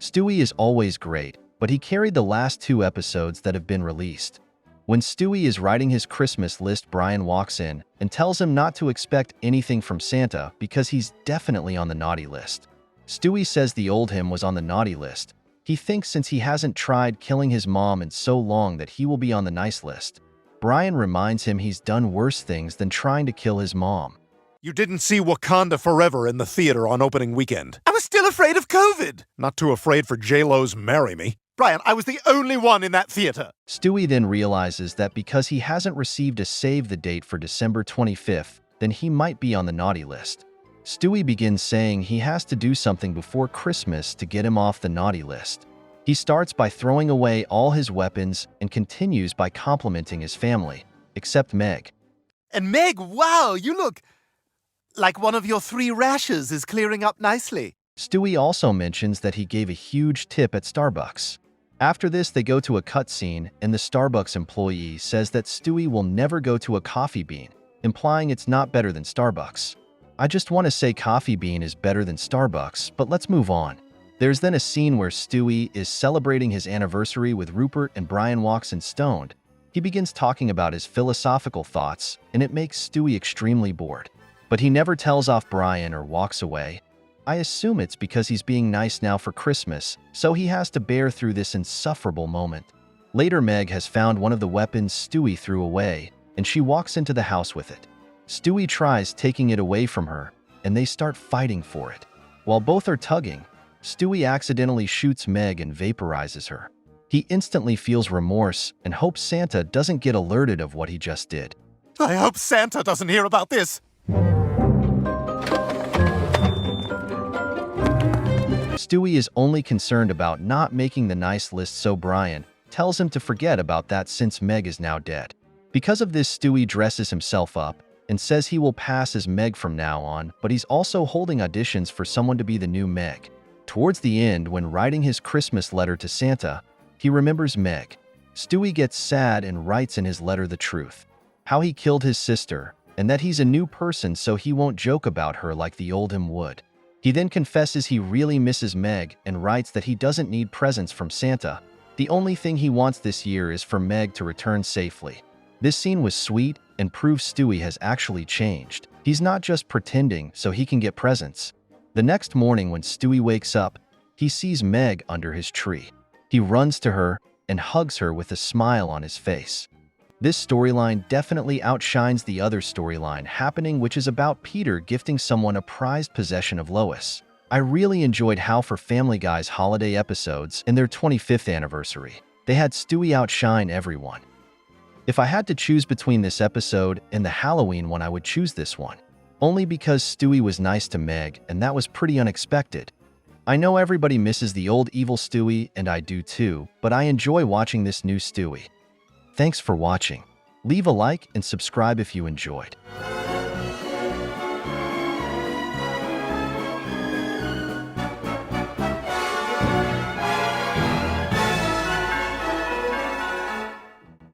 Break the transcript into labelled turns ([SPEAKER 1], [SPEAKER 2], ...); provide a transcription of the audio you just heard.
[SPEAKER 1] Stewie is always great, but he carried the last 2 episodes that have been released. When Stewie is writing his Christmas list, Brian walks in and tells him not to expect anything from Santa because he's definitely on the naughty list. Stewie says the old him was on the naughty list. He thinks since he hasn't tried killing his mom in so long that he will be on the nice list. Brian reminds him he's done worse things than trying to kill his mom.
[SPEAKER 2] You didn't see Wakanda Forever in the theater on opening weekend. I was still afraid of COVID. Not too afraid for J-Lo's Marry Me. Brian, I was the only one in that theater.
[SPEAKER 1] Stewie then realizes that because he hasn't received a save the date for December 25th, then he might be on the naughty list. Stewie begins saying he has to do something before Christmas to get him off the naughty list. He starts by throwing away all his weapons and continues by complimenting his family, except Meg.
[SPEAKER 2] And Meg, wow, you look like one of your 3 rashes is clearing up nicely.
[SPEAKER 1] Stewie also mentions that he gave a huge tip at Starbucks. After this, they go to a cutscene, and the Starbucks employee says that Stewie will never go to a Coffee Bean, implying it's not better than Starbucks. I just want to say Coffee Bean is better than Starbucks, but let's move on. There's then a scene where Stewie is celebrating his anniversary with Rupert and Brian walks in stoned. He begins talking about his philosophical thoughts, and it makes Stewie extremely bored. But he never tells off Brian or walks away. I assume it's because he's being nice now for Christmas, so he has to bear through this insufferable moment. Later, Meg has found one of the weapons Stewie threw away, and she walks into the house with it. Stewie tries taking it away from her, and they start fighting for it. While both are tugging, Stewie accidentally shoots Meg and vaporizes her. He instantly feels remorse and hopes Santa doesn't get alerted of what he just did.
[SPEAKER 2] I hope Santa doesn't hear about this.
[SPEAKER 1] Stewie is only concerned about not making the nice list, so Brian tells him to forget about that since Meg is now dead. Because of this, Stewie dresses himself up and says he will pass as Meg from now on, but he's also holding auditions for someone to be the new Meg. Towards the end, when writing his Christmas letter to Santa, he remembers Meg. Stewie gets sad and writes in his letter the truth, how he killed his sister, and that he's a new person so he won't joke about her like the old him would. He then confesses he really misses Meg and writes that he doesn't need presents from Santa. The only thing he wants this year is for Meg to return safely. This scene was sweet and proves Stewie has actually changed. He's not just pretending so he can get presents. The next morning when Stewie wakes up, he sees Meg under his tree. He runs to her and hugs her with a smile on his face. This storyline definitely outshines the other storyline happening, which is about Peter gifting someone a prized possession of Lois. I really enjoyed how for Family Guy's holiday episodes and their 25th anniversary, they had Stewie outshine everyone. If I had to choose between this episode and the Halloween one, I would choose this one. Only because Stewie was nice to Meg, and that was pretty unexpected. I know everybody misses the old evil Stewie, and I do too, but I enjoy watching this new Stewie. Thanks for watching. Leave a like and subscribe if you enjoyed.